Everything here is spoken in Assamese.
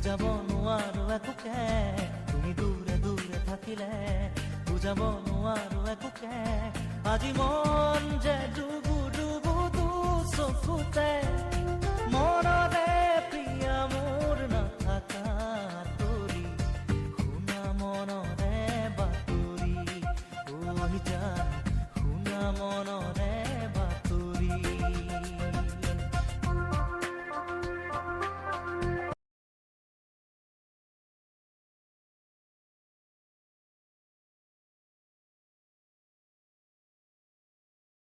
বুজাব নোৱাৰো একোকে তুমি দূৰে দূৰে থাকিলে বুজাব নোৱাৰো একোকে আজি মন যে ডুবু ডুবু তো চকুতে মনতে